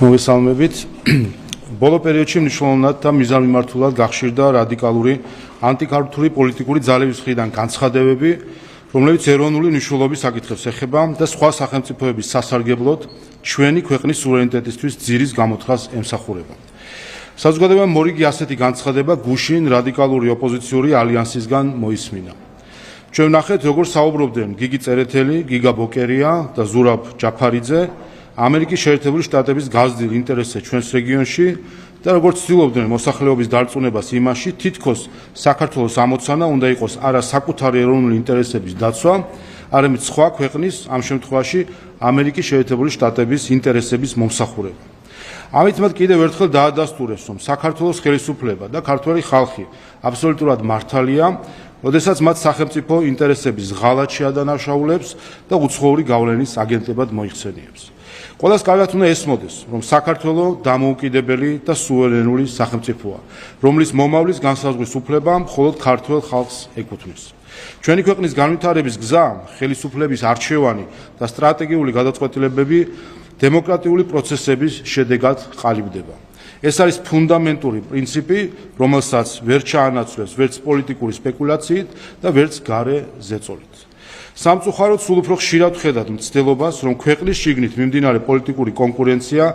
მოგესალმებით. ბოლო პერიოდში მნიშვნელოვნად და მიზანმიმართულად გახშირდა რადიკალური ანტიქართული პოლიტიკური ძალების მხრიდან განცხადებები, რომლებიც ეროვნული მნიშვნელობის საკითხებს ეხება და სხვა სახელმწიფოების სასარგებლოდ ჩვენი ქვეყნის სუვერენიტეტისთვის ძირის გამოთხრას ემსახურება. საზოგადოებამ მორიგი ასეთი განცხადება გუშინ რადიკალური ოპოზიციური ალიანსისგან მოისმინა. ჩვენ ვნახეთ, როგორ საუბრობდნენ გიგი წერეთელი, გიგა ბოკერია და ზურაბ ჯაფარიძე ამერიკის შეერთებული შტატების გაზრდილ ინტერესზე ჩვენს რეგიონში და როგორც ცდილობდნენ მოსახლეობის დარწმუნებას იმაში, თითქოს საქართველოს ამოცანა უნდა იყოს არა საკუთარი ეროვნული ინტერესების დაცვა, არამედ სხვა ქვეყნის, ამ შემთხვევაში ამერიკის შეერთებული შტატების ინტერესების მომსახურება. ამით მათ კიდევ ერთხელ დაადასტურეს, რომ საქართველოს ხელისუფლება და ქართველი ხალხი აბსოლუტურად მართალია, როდესაც მათ სახელმწიფო ინტერესების ღალატ შეადანაშაულებს და უცხოური გავლენის აგენტებად მოიხსენიებს. ყველას კარგად უნდა ესმოდეს, რომ საქართველო დამოუკიდებელი და სუვერენული სახელმწიფოა, რომლის მომავლის განსაზღვრის უფლება მხოლოდ ქართველ ხალხს ეკუთვნის. ჩვენი ქვეყნის განვითარების გზა, ხელისუფლების არჩევანი და სტრატეგიული გადაწყვეტილებები დემოკრატიული პროცესების შედეგად ყალიბდება. ეს არის ფუნდამენტური პრინციპი, რომელსაც ვერ ჩაანაცვლებს ვერც პოლიტიკური სპეკულაციით და ვერც გარე ზეწოლით. სამწუხაროდ სულ უფრო ხშირად ვხედავთ მცდელობას, რომ ქვეყნის შიგნით მიმდინარე პოლიტიკური კონკურენცია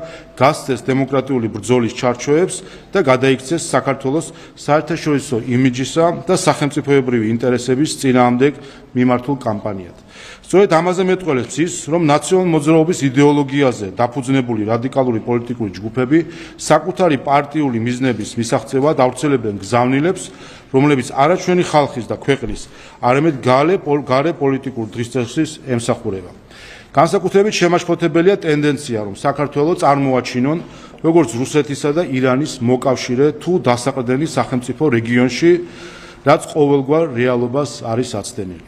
გასცეს დემოკრატიული ბრძოლის ჩარჩოებს და გადაიქცეს საქართველოს საერთაშორისო იმიჯისა და სახელმწიფოებრივი ინტერესების წინააღმდეგ მიმართულ კამპანიად. სწორედ ამაზე მეტყველებს ის, რომ ნაციონალ-მოძრაობის იდეოლოგიაზე დაფუძნებული რადიკალური პოლიტიკური ჯგუფები საკუთარი პარტიული მიზნების მისაღწევად ავრცელებენ გზავნილებს, რომლებიც არა ჩვენი ხალხის და ქვეყნის, არამედ გარე პოლიტიკურ დღისწესის ემსახურება. განსაკუთრებით შემაშფოთებელია ტენდენცია, რომ საქართველო წარმოაჩინონ როგორც რუსეთისა და ირანის მოკავშირე თუ დასაყრდენი სახელმწიფო რეგიონში, რაც ყოველგვარ რეალობას არის აცდენილი.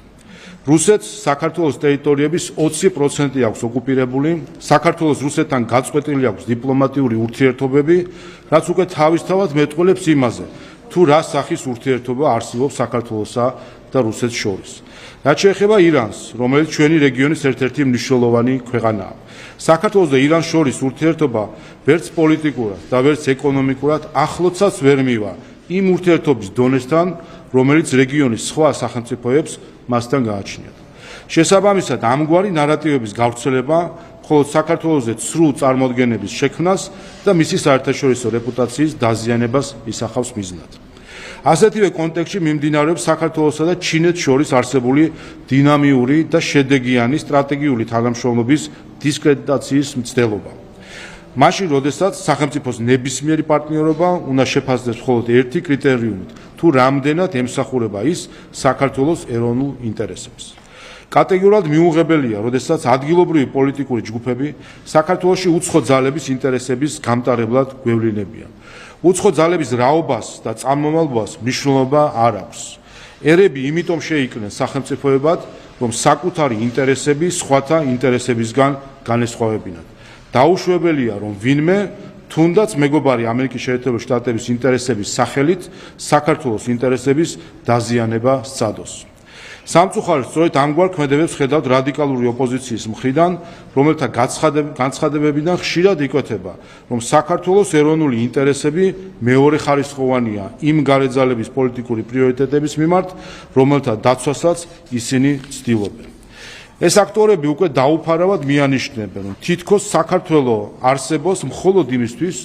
რუსეთს საქართველოს ტერიტორიების 20% აქვს ოკუპირებული, საქართველოს რუსეთთან გაწყვეტილი აქვს დიპლომატიური ურთიერთობები, რაც უკვე თავისთავად მეტყველებს იმაზე, თუ რა სახის ურთიერთობა არსებობს საქართველოსა და რუსეთს შორის. რაც შეეხება ირანს, რომელიც ჩვენი რეგიონის ერთ-ერთი მნიშვნელოვანი ქვეყანაა. საქართველოს და ირანს შორის ურთიერთობა ვერც პოლიტიკურად და ვერც ეკონომიკურად ახლოცაც ვერ მივა იმ ურთიერთობის დონესთან, რომელიც რეგიონის სხვა სახელმწიფოებს მასთან გააჩნიათ. შესაბამისად, ამგვარი ნარატივების გავრცელება მხოლოდ საქართველოზე ცრუ წარმოდგენების შექმნას და მისი საერთაშორისო რეპუტაციის დაზიანებას ისახავს მიზნად. ასეთივე კონტექსტში მიმდინარეობს საქართველოსა და ჩინეთს შორის არსებული დინამიური და შედეგიანი სტრატეგიული თანამშრომლობის დისკრედიტაციის მცდელობა. მაშინ, როდესაც სახელმწიფოს ნებისმიერი პარტნიორობა უნდა შეფასდეს მხოლოდ ერთი კრიტერიუმით, თუ რამდენად ემსახურება ის საქართველოს ეროვნულ ინტერესებს. კატეგორიულად მიუღებელია, როდესაც ადგილობრივი პოლიტიკური ჯგუფები საქართველოში უცხო ძალების ინტერესების გამტარებლად გვევლინებიან. უცხო ძალების რაობას და წარმომავლობას მნიშვნელობა არ აქვს. ერები იმიტომ შეიკრნენ სახელმწიფოებად, რომ საკუთარი ინტერესები სხვათა ინტერესებისგან განესხვავებინათ. დაუშვებელია, რომ ვინმე თუნდაც მეგობარი ამერიკის შეერთებული შტატების ინტერესების სახელით საქართველოს ინტერესების დაზიანება სცადოს. სამწუხაროდ სწორედ ამგვარ ქმედებებს ხედავთ რადიკალური ოპოზიციის მხრიდან, რომელთა განცხადებებიდან ხშირად იკვეთება, რომ საქართველოს ეროვნული ინტერესები მეორეხარისხოვანია იმ გარეძალების პოლიტიკური პრიორიტეტების მიმართ, რომელთა დაცვასაც ისინი ცდილობენ. ეს აქტორები უკვე დაუფარავად მიანიშნებენ, რომ თითქოს საქართველო არსებობს მხოლოდ იმისთვის,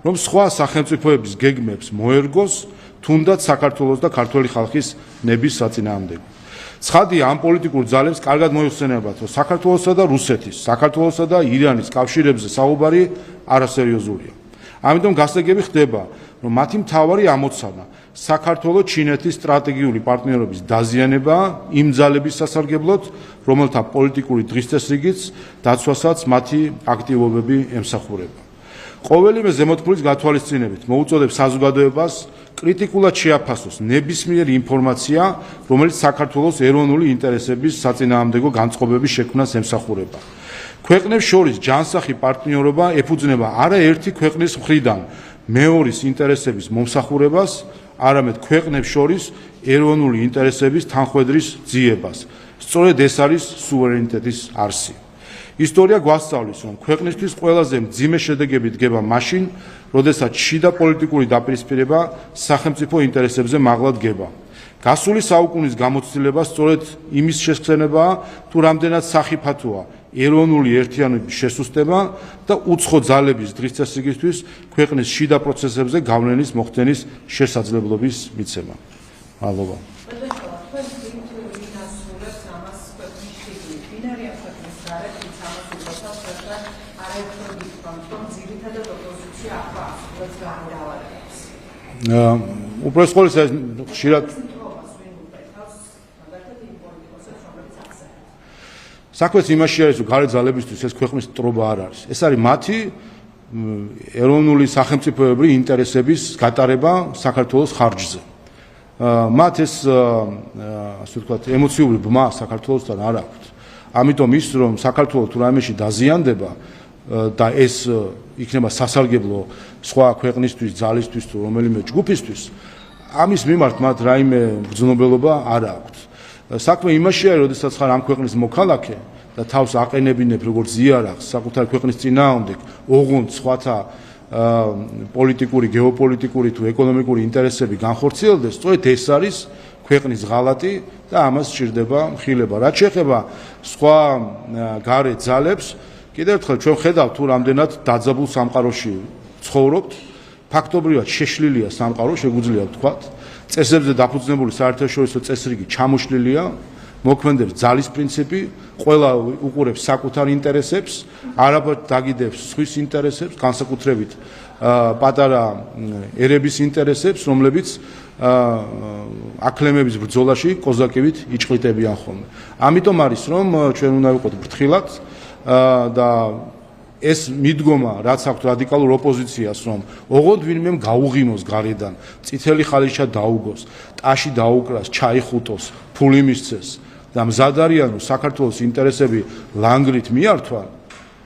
რომ სხვა სახელმწიფოების გეგმებს მოერგოს, თუნდაც საქართველოს და ქართველი ხალხის ნების საწინააღმდეგო. ცხადია, ამ პოლიტიკურ ძალებს კარგად მოიხსენებათ, რომ საქართველოსა და რუსეთის, საქართველოსა და ირანის კავშირებზე საუბარი არასერიოზულია. ამიტომ გასაგები ხდება, რომ მათი მთავარი ამოცანა საქართველოს ჩინეთის სტრატეგიული პარტნიორობის დაზიანება იმ ძალების სასარგებლოდ, რომელთა პოლიტიკური დღისწესრიგიც დაცვასაც მათი აქტივობები ემსახურება. ყოველივე ზემოთქმულის გათვალისწინებით მოუწოდებს საზოგადოებას კრიტიკულად შეაფასოს ნებისმიერი ინფორმაცია, რომელიც საქართველოს ეროვნული ინტერესების საწინააღმდეგო განწყობების შექმნას ემსახურება. ქვეყნებს შორის ჯანსაღი პარტნიორობა ეფუძნება არა ერთი ქვეყნის მხრიდან მეორის ინტერესების მომსახურებას, არამედ ქვეყნებს შორის ეროვნული ინტერესების თანხვედრის ძიებას. სწორედ ეს არის სუვერენიტეტის არსი. ისტორია გვასწავლის, რომ ქვეყნისთვის ყველაზე მძიმე შედეგები დგება მაშინ, როდესაც შიდა პოლიტიკური დაპირისპირება სახელმწიფო ინტერესებზე მაღლა დგება. გასული საუკუნის გამოცდილება სწორედ იმის შესახებაა, თუ რამდენად სახიფათოა ეროვნული ერთიანობის შესუსტება და უცხო ძალების დღისწესრიგისთვის ქვეყნის შიდა პროცესებზე გავლენის მოხდენის შესაძლებლობის მიცემა. მადლობა. უბრალოდ ყოველთვის ხშირად საქმეც იმაში არის, რომ გარე ძალებისთვის ეს ქვეყნის ტრობა არ არის. ეს არის მათი ეროვნული სახელმწიფოებრივი ინტერესების გატარება საქართველოს ხარჯზე. მათ ეს ასე ვთქვათ, ემოციური ბმა საქართველოსთან არ აქვთ. ამიტომ ის, რომ საქართველოს თუ რაიმეში დაზიანდება და ეს იქნება სასარგებლო სხვა ქვეყნისთვის, ძალისთვის თუ რომელიმე ჯგუფისთვის, ამის მიმართ მათ რაიმე ბრძნობელობა არ აქვთ. საქმე იმაში არის, როდესაც ხარ ამ ქვეყნის მოქალაქე და თავს აყენებინებ როგორც იარაღს საკუთარი ქვეყნის წინააღმდეგ, ოღონდ სხვათა პოლიტიკური, გეოპოლიტიკური თუ ეკონომიკური ინტერესები განხორციელდეს, სწორედ ეს არის ქვეყნის ღალატი და ამას სჭირდება მხილება. რაც შეეხება სხვა გარე ძალებს, კიდევ ერთხელ ჩვენ ხედავთ თუ რამდენად დაძაბულ სამყაროში ცხოვრობთ, ფაქტობრივად შეშლილია სამყარო, შეგვიძლია ვთქვათ. წესებზე დაფუძნებული საერთაშორისო წესრიგი ჩამოშლილია, მოქმედებს ძალის პრინციპი, ყველა უყურებს საკუთარ ინტერესებს, არაფერ დაგიდებს სხვის ინტერესებს, განსაკუთრებით პატარა ერების ინტერესებს, რომლებიც აქლემების ბრძოლაში კოზაკივით იჭყიტებიან ხოლმე. ამიტომ არის, რომ ჩვენ უნდა ვიყოთ ფრთხილად და ეს მიდგომა, რაც აქვს რადიკალურ ოპოზიციას, რომ ოღონდ ვინმე გაუღიმოს გარედან, წითელი ხალიჩა დაუგოს, ტაში დაუკრას, ჩაიხუტოს, ფული მისცეს და მზად არიან, რომ საქართველოს ინტერესები ლანგრით მიართვან,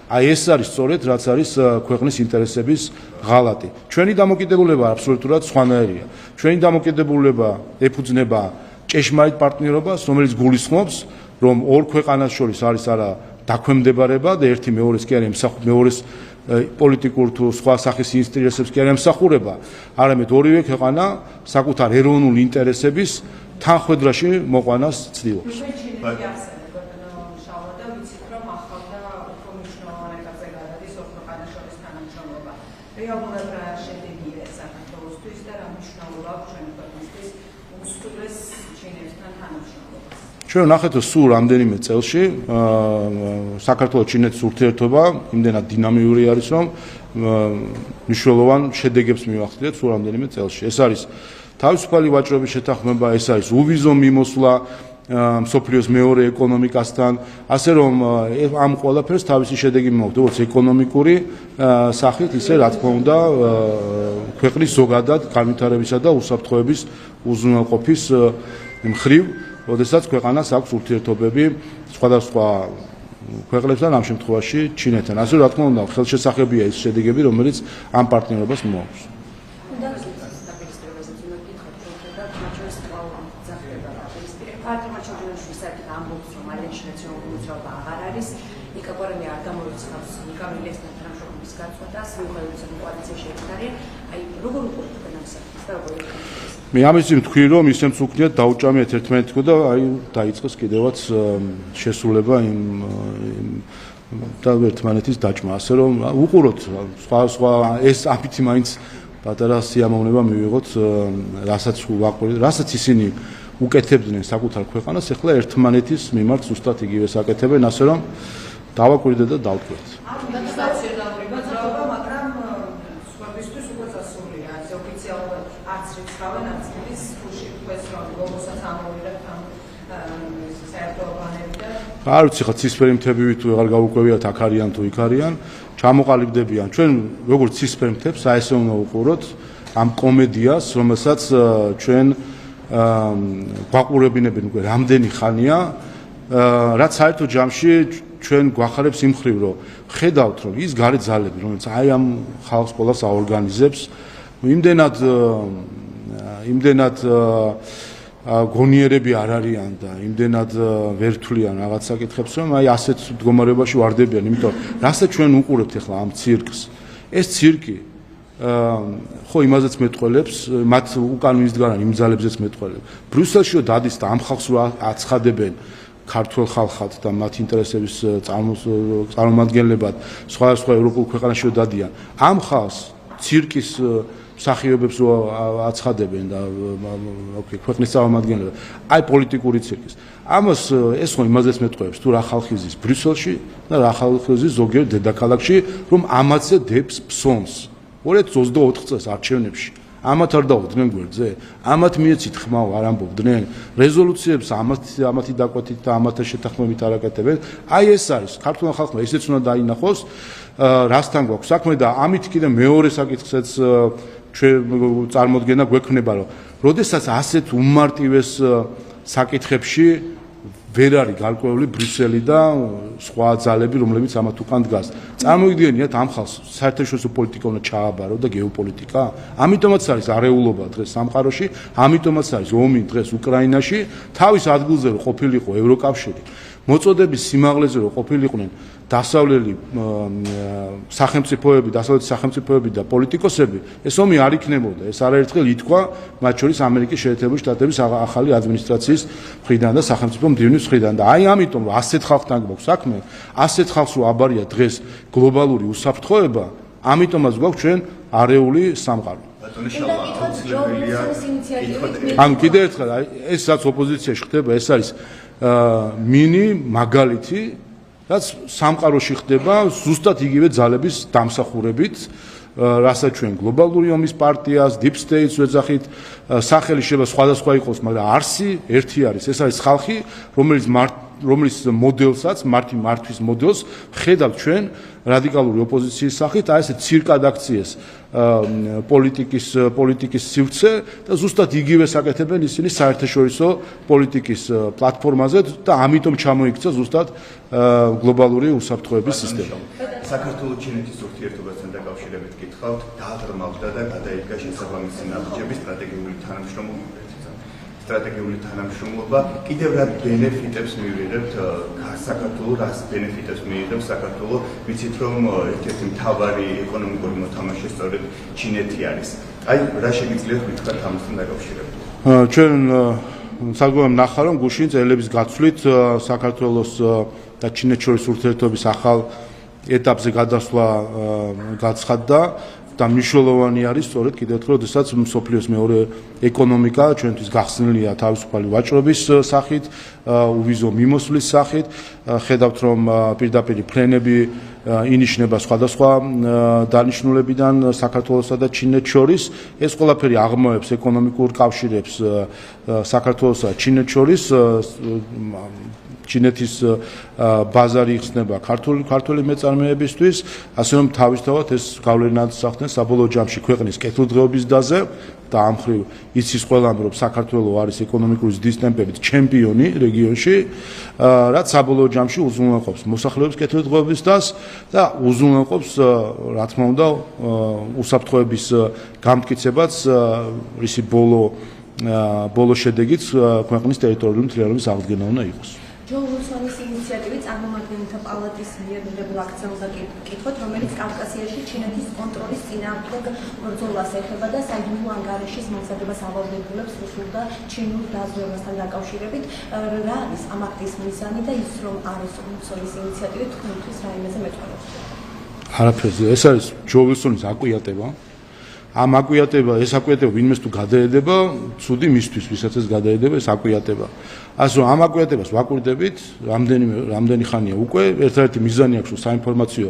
აი ეს არის სწორედ, რაც არის ქვეყნის ინტერესების ღალატი. ჩვენი დამოკიდებულება აბსოლუტურად სხვანაირია. ჩვენი დამოკიდებულება ეფუძნება ჭეშმარიტ პარტნიორობას, რომელიც გულისხმობს, რომ ორ ქვეყანას შორის არის არა დაქვემდებარება და ერთი მეორეს კი არ მეორეს პოლიტიკურ თუ სხვა სახის ინტერესებს კი არ ემსახურება, არამედ ორივე ქვეყანა საკუთარ ეროვნულ ინტერესების თანხვედრაში მოყვანას ცდილობს. ჩვენ ნახეთ, რომ სულ რამდენიმე წელში საქართველოს-ჩინეთის ურთიერთობა იმდენად დინამიური არის, რომ მნიშვნელოვან შედეგებს მივახდინეთ სულ რამდენიმე წელში. ეს არის თავისუფალი ვაჭრობის შეთანხმება, ეს არის უვიზო მიმოსვლა მსოფლიოს მეორე ეკონომიკასთან, ასე რომ ამ ყველაფერს თავისი შედეგი მოაქვს, როგორც ეკონომიკური სახით, ისე რა თქმა უნდა ქვეყნის ზოგადად განვითარებისა და უსაფრთხოების უზრუნველყოფის მხრივ, როდესაც ქვეყანას აქვს ურთიერთობები სხვადასხვა ქვეყნებთან, ამ შემთხვევაში ჩინეთთან. ასე რა თქმა უნდა, ხელშესახებია ის შედეგები, რომელიც ამ პარტნიორობას მოაქვს. მე ამის ვთქვი, რომ ისე მწუხნიათ დაუჭამიათ ერთმანეთს და აი დაიწყეს კიდევაც შესრულება იმ და ერთმანეთის დაჭმა, ასე რომ უყუროთ სხვა ეს ამითი მაინც პატარა სიამოვნება მივიღოთ, რასაც ისინი უკეთებდნენ საკუთარ ქვეყანას, ახლა ერთმანეთის მიმართ ზუსტად იგივე საკეთებენ, ასე რომ დავაკვირდეთ და დავტყვეთ. არ ვიცი, ხა ცისფერი მთები თუ აღარ გავუკვევიათ, აქ არიან თუ იქ არიან, ჩამოყალიბდებიან. ჩვენ როგორც ცისფერ მთებს აესე უნდა უყუროთ ამ კომედიას, რომელსაც ჩვენ გვაყურებინებენ უკვე რამდენი ხანია, რაც საერთო ჯამში ჩვენ გვახარებს იმ ხრივ, რომ ხედავთ, რომ ის გარე ძალები, რომელიც აი ამ ხალხს ყველას აორგანიზებს, იმდენად გონიერები არ არიან და იმდენად ვერ თვლიან რაღაც საკითხებს, რომ აი ასეთ მდგომარეობაში ვარდებიან, იმიტომ რასაც ჩვენ უყურებთ ახლა ამ ცირკს. ეს ცირკი ხო იმაზეც მეტყველებს, მათ უკან მისდგარან იმ ძალებზეც მეტყველებს. ბრიუსელშიო დადის და ამ ხალხს აცხადებენ ქართულ ხალხად და მათ ინტერესების წარმომადგენლებად სხვადასხვა ევროპულ ქვეყანაში დადიან. ამ ხალხს ცირკის მსახიობებს რო აცხადებენ და ქვეყნის წარმომადგენლებს, აი პოლიტიკური ცირკის. ამას ეს ხო იმაზეც მეტყველებს, თუ რა ხალხი ზის ბრიუსელში და რა ხალხი ზის ზოგიერთ დედაქალაქში, რომ ამათზე დებს ფსონს. 2024 წელს არჩევნებში ამათ არ დაუდგნენ გვერდზე? ამათ მიეცით ხმაო, არ ამბობდნენ? რეზოლუციებს ამათი დაკვეთით და ამათა შეთანხმებით არ აკეთებენ? აი ეს არის ქართულმა ხალხმა ისეც უნდა დაინახოს, რასთან გვაქვს საქმე და ამით კიდე მეორე საკითხსაც ჩვენ წარმოდგენა გვექნება, რომ როდესაც ასეთ უმარტივეს საკითხებში ვერ არის გარკვეული ბრიუსელი და სხვა ძალები, რომლებიც ამათ უკან დგას. წარმოგიდგენიათ ამ ხალხს საერთაშორისო პოლიტიკა უნდა ჩააბარო და გეოპოლიტიკა? ამიტომაც არის არეულობა დღეს სამყაროში, ამიტომაც არის ომი დღეს უკრაინაში, თავის ადგილზე რო ყოფილიყო ევროკავშირი, მოწოდების სიმაღლეზე რო ყოფილიყვნენ დასავლელი სახელმწიფოები, დასავლეთი სახელმწიფოები და პოლიტიკოსები, ეს ომი არ იქნებოდა. ეს არაერთხელ ითქვა, მათ შორის ამერიკის შეერთებული შტატების ახალი ადმინისტრაციის მხრიდან და სახელმწიფო მდივნის მხრიდან. და აი ამიტომ რომ ასეთ ხალხთან გვაქვს საქმე, ასეთ ხალხს რო აბარია დღეს გლობალური უსაფრთხოება, ამიტომაც გვაქვს ჩვენ არეული სამყარო. ან კიდევ ერთხელ ეს რაც ოპოზიციაში ხდება, ეს არის მინი მაგალითი, რაც სამყაროში ხდება ზუსტად იგივე ძალების დამსახურებით, რასაც ჩვენ გლობალური ომის პარტიას, deep states ვეძახით, სახელი შეიძლება სხვადასხვა იყოს, მაგრამ არსი ერთი არის. ეს არის ხალხი, რომელიც მოდელსაც, მართვის მოდელს ხედავთ ჩვენ რადიკალური ოპოზიციის სახით, აი ესე ცირკად აქციეს პოლიტიკის სივრცე და ზუსტად იგივე საკეთებენ ისინი საერთაშორისო პოლიტიკის პლატფორმაზე და ამიტომ ჩამოიქცა ზუსტად გლობალური უსაფრთხოების სისტემა. საქართველოს-ჩინეთის ურთიერთობასთან დაკავშირებით გითხავთ, დააღრმავდა და გადაიდგა შესაბამისი ნაბიჯები სტრატეგიული თანამშრომლობა. კიდევ რა ბენეფიტებს მივიღებთ საქართველოს, რას ბენეფიტებს მიიღებს საქართველოს? ვიცით რომ ერთ-ერთი მთავარი ეკონომიკური მოთამაშე სწორედ ჩინეთი არის. აი რა შეგიძლიათ გითხრათ ამასთან დაკავშირებით? ჩვენ საგულამ ნახა რომ გუშინ წელების გაცვლით საქართველოს და ჩინეთს შორის ურთიერთობის ახალ ეტაპზე გადასვლა გაცხადდა და მნიშვნელოვანი არის სწორედ კიდევ ერთხელ, როდესაც მსოფლიოს მეორე ეკონომიკა ჩვენთვის გახსნილია თავისუფალი ვაჭრობის სახით, უვიზო მიმოსვლის სახით, ხედავთ რომ პირდაპირ ფრენები ინიშნება სხვადასხვა დანიშნულებიდან საქართველოსა და ჩინეთს შორის, ეს ყველაფერი აღმოებს ეკონომიკურ კავშირებს საქართველოსა და ჩინეთს შორის. ჩინეთის ბაზარი იხსნება ქართული მეწარმეებისთვის, ასე რომ თავისთავად ეს გავლენას ახდენს საბოლოო ჯამში ქვეყნის კეთილდღეობის დაზე და ამ მხრივ იცის ყველამ რომ საქართველოს არის ეკონომიკური ზრდის ტემპებით ჩემპიონი რეგიონში, რაც საბოლოო ჯამში უზრუნველყოფს მოსახლეობის კეთილდღეობის დას და უზრუნველყოფს რა თქმა უნდა უსაფრთხოების გამტკიცებაც, რისი ბოლო შედეგიც ქვეყნის ტერიტორიული მთლიანობის აღდგენა უნდა იყოს. ჯო უილსონის ინიციატივით წარმომადგენელთა პალატის მიერ მიღებულ აქციაზე გკითხოთ, რომელიც კავკასიაში ჩინეთის კონტროლის წინააღმდეგ ბრძოლას ეხება და საიდუმლო ანგარიშის მომზადებას ავადმყოფებს რუსულ და ჩინურ დაზვერვასთან დაკავშირებით. რა არის ამ აქტის მიზანი და ის რომ არის უილსონის ინიციატივით თქვენთვის რაიმეზე მეტყველებს? არაფერზე, ეს არის ჯო უილსონის აკვიატება. ამ ეს აკვიატება ვინმეს თუ გადაედება, ცუდი მისთვის, ვისაც ეს გადაედება, ეს აკვიატება. ასე რომ ამ აკვიატებას ვაკვირდებით რამდენი ხანია უკვე, ერთ-ერთი მიზანი აქვს საინფორმაციო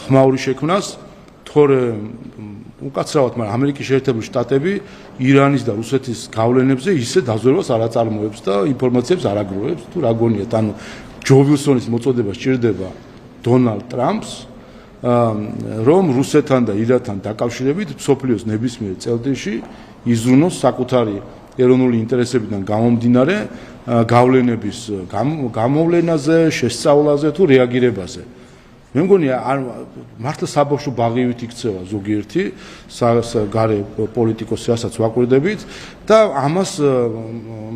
ხმაური შექმნას, თორე უკაცრავად, მაგრამ ამერიკის შეერთებული შტატები ირანის და რუსეთის გავლენებზე ისე დაზვერვას არ აწარმოებს და ინფორმაციებს არ აგროვებს, თუ რა გონიათ, ანუ ჯო უილსონის მოწოდება სჭირდება დონალდ ტრამპს, რომ რუსეთთან და ირანთან დაკავშირებით მსოფლიოს ნებისმიერ წელთინში იზრუნოს საკუთარი ეროვნული ინტერესებიდან გამომდინარე გავლენების გამოვლენაზე, შესწავლაზე თუ რეაგირებაზე. მე მგონი არ მართლა საბავშვო ბაღივით იქცევა ზოგიერთი გარე პოლიტიკოსი, რასაც ვაკვირდებით და ამას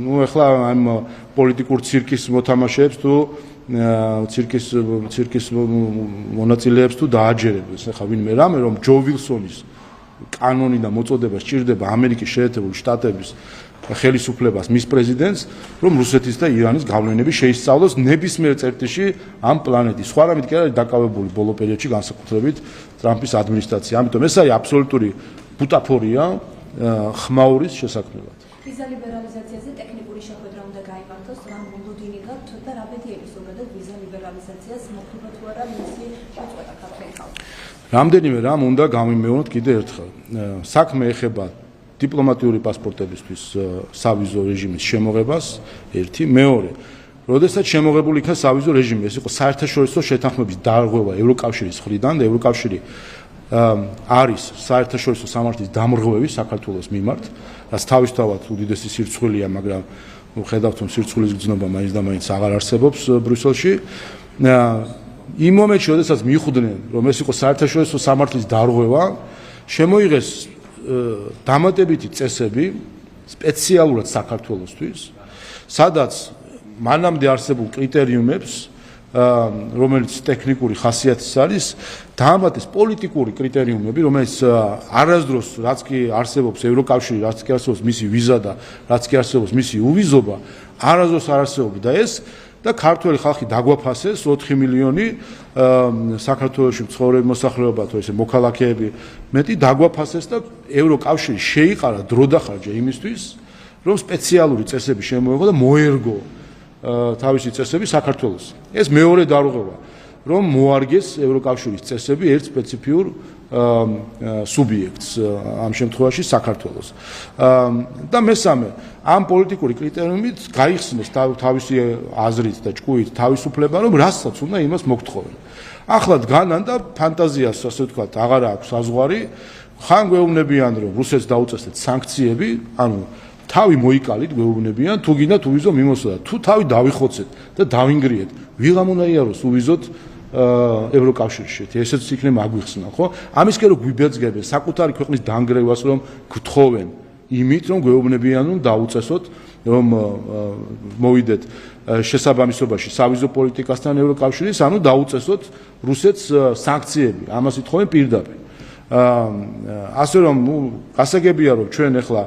ნუ ეხლა ამ პოლიტიკურ ცირკის მოთამაშეებს თუ ცირკის მონაწილეებს თუ დააჯერებს ეხლა ვინმე რამე რომ ჯო ვილსონის კანონი და მოწოდება სჭირდება ამერიკის შეერთებული შტატების ხელისუფლებას მის პრეზიდენტს რომ რუსეთის და ირანის გავლენები შეისწავლოს ნებისმიერ წერტილში ამ პლანეტის. სხვა რამით კი არ არის დაკავებული ბოლო პერიოდში განსაკუთრებით ტრამპის ადმინისტრაცია. ამიტომ ეს არის აბსოლუტური ბუტაფორია ხმაურის შესაქმნელად. ვიზა ლიბერალიზაციაზე ტექნიკური შეხვედრა უნდა გაიმართოს, რამ მოლოდინი გაქვთ და რა ბედიები ზოგადად ვიზა ლიბერალიზაციას მოხდება თუ არა მისი შეწყვეტა ქართველი ხალხი. რამდენიმე რამ უნდა გამიმეოროთ კიდე ერთხელ. საქმე ეხება დიპლომატიური პასპორტებისთვის სავიზო რეჟიმის შემოღებას, ერთი, მეორე. როდესაც შემოღებული იქნა სავიზო რეჟიმი, ეს იყო საერთაშორისო შეთანხმების დარღვევა ევროკავშირის მხრიდან და ევროკავშირი არის საერთაშორისო სამართლის დამრღვევი საქართველოს მიმართ, რაც თავისთავად უდიდესი სირცხვილია, მაგრამ ხედავთ რომ სირცხვლის გზნობა მაინც და მაინც აღარ არსებობს ბრიუსელში. იმ მომენტში, როდესაც მიხვდნენ, რომ ეს იყო საერთაშორისო სამართლის დარღვევა, შემოიღეს დამატებითი წესები სპეციალურად საქართველოსთვის, სადაც მანამდე არსებულ კრიტერიუმებს, რომელიც ტექნიკური ხასიათის არის, დაამატეს პოლიტიკური კრიტერიუმები, რომელიც არასდროს რაც კი არსებობს ევროკავშირი, რაც კი არსებობს მისი ვიზა და რაც კი არსებობს მისი უვიზობა, არასდროს არ არსებობდა ეს და ქართველი ხალხი დაგვაფასეს 4 მილიონი საქართველოში მცხოვრები მოსახლეობა თუ ესე მოქალაქეები მეტი დაგვაფასეს და ევროკავშირი შეიყარა დრო დახარჯა იმისთვის რომ სპეციალური წესები შემოეღო და მოერგო თავისი წესები საქართველოს. ეს მეორე დარღვევა რომ მოარგეს ევროკავშირის წესები ერთ სპეციფიურ სუბიექტს ამ შემთხვევაში საქართველოს. და მესამე ამ პოლიტიკური კრიტერიუმით გაიხსნეს თავისი აზრით და ჭკუით თავისუფლება რომ რასაც უნდა იმას მოგთხოვენ. ახლა დგანან და ფანტაზიას ასე ვთქვათ აღარ აქვს საზღვარი, ხან გვეუბნებიან რომ რუსეთს დაუწესდეთ სანქციები, ანუ თავი მოიკალით გვეუბნებიან თუ გინდა თუ ვიზო მიმოსვლა თუ თავი დავიხოცეთ და დავინგრიეთ ვიღამ უნდა იაროს უვიზოთ ევროკავშირში ესეც იქნება აგვიხსნა ხო ამისკენ რომ გვიბეძგებენ საკუთარი ქვეყნის დანგრევას რომ გთხოვენ იმით რომ გვეუბნებიან რომ დაუწესოთ რომ მოვიდეთ შესაბამისობაში სავიზო პოლიტიკასთან ევროკავშირის ანუ დაუწესოთ რუსეთს სანქციები ამას ითხოვენ პირდაპირ ასე რომ გასაგებია რომ ჩვენ ახლა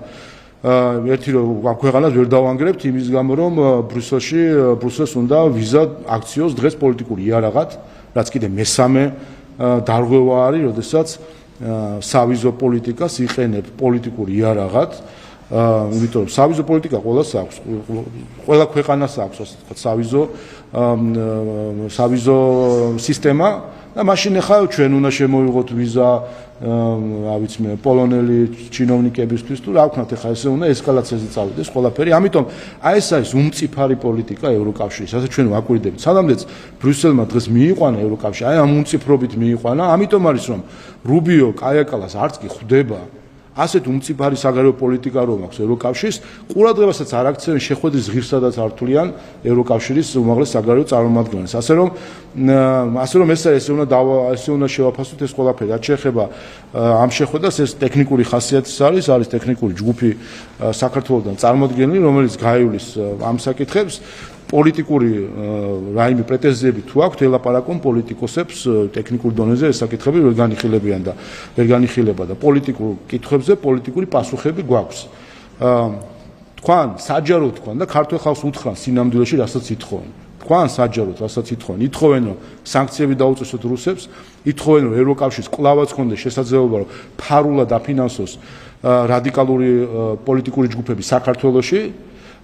ერთი რომ ქვეყანას ვერ დავანგრებთ იმის გამო რომ ბრიუსელს უნდა ვიზა აქციოს დღეს პოლიტიკური იარაღად რაც კიდე მესამე დარღვევა არის როდესაც სავიზო პოლიტიკას იყენებ პოლიტიკურ იარაღად იმიტომ რომ სავიზო პოლიტიკა ყველას აქვს ყველა ქვეყანას აქვს ასე ვთქვათ სავიზო სისტემა და მაშინ ახლა ჩვენ უნდა შემოვიღოთ ვიზა რა ვიცი მე პოლონელი ჩინოვნიკებისთვის თუ რა ვქნათ ახლა ესე უნდა ესკალაციაზე წავიდეს ყველაფერი ამიტომ აი ეს არის უმწიფარი პოლიტიკა ევროკავშირის ასე ჩვენ ვაკვირდებით სანამდეც ბრიუსელმა დღეს მიიყვანა ევროკავშირი აი ამ უმწიფრობით მიიყვანა ამიტომ არის რომ რუბიო კაიაკალას არც კი ხვდება ასეთ უმწიფარი საგარეო პოლიტიკა რომ აქვს ევროკავშირის ყურადღებასაც არ აქცევენ შეხვედრის ღირსადაც არ თვლიან ევროკავშირის უმაღლეს საგარეო წარმომადგენლებს ასე რომ ესე უნდა შევაფასოთ ეს ყველაფერი რაც შეეხება ამ შეხვედრას ეს ტექნიკური ხასიათის არის ტექნიკური ჯგუფი საქართველოსთან წარმოდგენილი რომელიც გაივლის ამ საკითხებს პოლიტიკური რაიმე პრეტენზიები თუ აქვთ ელაპარაკონ პოლიტიკოსებს ტექნიკურ დონეზე ეს საკითხები ვერ განიხილება და პოლიტიკურ კითხვებზე პოლიტიკური პასუხები გვაქვს. თქვენ საჯაროდ თქვენ და ქართულ ხალხს უთხრან სინამდვილეში რასაც ითხოვენ. თქვენ საჯაროდ რასაც ითხოვენ. ითხოვენ რომ სანქციები დაუწესოთ რუსებს, ითხოვენ რომ ევროკავშირის კლავაც ქონდეს შესაძლებლობა რომ ფარულად აფინანსოს რადიკალური პოლიტიკური ჯგუფები საქართველოში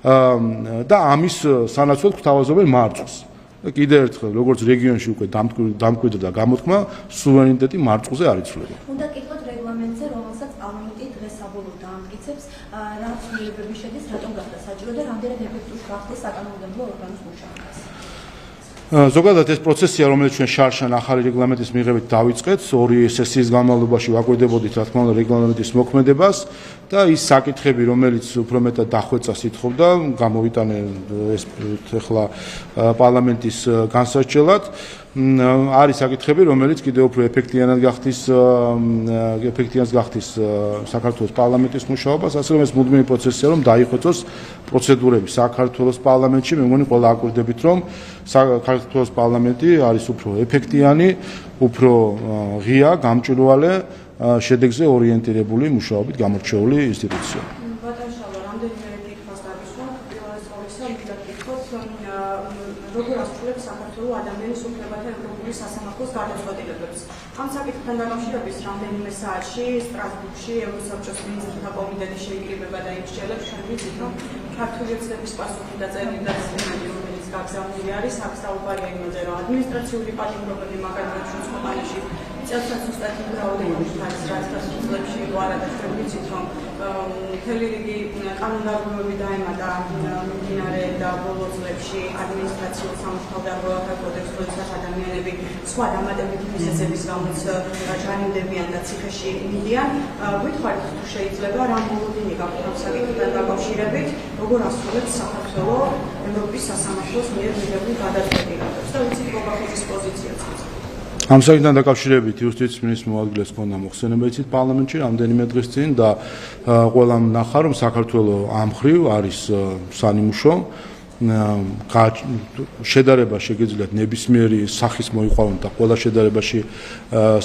და ამის სანაცვლოდ გვთავაზობენ მარწყვის. და კიდევ ერთხელ, როგორც რეგიონში უკვე დამკვიდრდა გამოთქმა, სუვერენიტეტი მარწყვზე არ იცვლება. უნდა კითხოთ რეგლამენტზე, რომელსაც პარლამენტი დღეს საბოლოოდ დაამტკიცებს, რა ცვლილებები შედის, რატომ გახდა საჭირო და რამდენად ეფექტური გახდა საკანონმდებლო ორგანოს მუშაობას. ზოგადად ეს პროცესია, რომელიც ჩვენ შარშან ახალი რეგლამენტის მიღებით დავიწყეთ, ორი სესიის განმავლობაში ვაკვირდებოდით რა თქმა უნდა რეგლამენტის მოქმედებას და ის საკითხები, რომელიც უფრო მეტად დახვეწას ითხოვდა, გამოვიტანე ეს ახლა პარლამენტის განსაჩელად. არის საკითხები, რომელიც კიდევ უფრო ეფექტიანად გახდის საქართველოს პარლამენტის მუშაობას, ასე რომ ეს მუდმივი პროცესია, რომ დაიხვეწოს პროცედურები საქართველოს პარლამენტში. მე მგონი ყველა აკვირდებით, რომ საქართველოს პარლამენტი არის უფრო ეფექტიანი, უფრო ღია, გამჭვირვალე, შედეგზე ორიენტირებული მუშაობით გამორჩეული ინსტიტუცია. როგორ ასრულებს საქართველოს ადამიანის უფლებათა ევროპული სასამართლოს გადაწყვეტილებებს. ამ საკითხთან დაკავშირებით რამდენიმე საათში სტრასბურგში ევროსაბჭოს მინისტრთა კომიტეტის შეიკრიბება და იმსჯელებს ჩვენ ვიცით, რომ ქართული ოცნების პასუხი დაწერილი და სცენარი, რომელიც გაგზავნილი არის, აქ საუბარია იმაზე, რომ ადმინისტრაციული პატიმრობები მაგალითად ქვეყანაში წელსაც უბრალოდ რაოდენობით არის, რაც დასაწყისში იყო არადა ჩვენ ვიცით, რომ მთელი რიგი კანონმდებლობები დაემატა მიმდინარე და ბოლო წლებში ადმინისტრაციულ სამართალდამცავთა კოდექსს, როდესაც ადამიანები სხვა დამატებითი მიზეზების გამოც ჯარიმდებიან და ციხეში მიდიან. გვითხოვთ თუ შეიძლება რამ მოლოდინი გაქვთ ამ საკითხთან დაკავშირებით, როგორ ასრულებს საქართველოს ევროპის სასამართლოს მიერ მიღებულ გადაწყვეტილებებს და ვიცით გოგახოძის პოზიციაც. ამ საკითხთან დაკავშირებით იუსტიციის მინისტრს მოადგილეს ქონდა მოხსენება იცით პარლამენტში რამდენიმე დღის წინ და ყველამ ნახა რომ საქართველოს ამ მხრივ არის სანიმუშო შედარება შეგიძლიათ ნებისმიერი სახის მოიყვანოთ და ყველა შედარებაში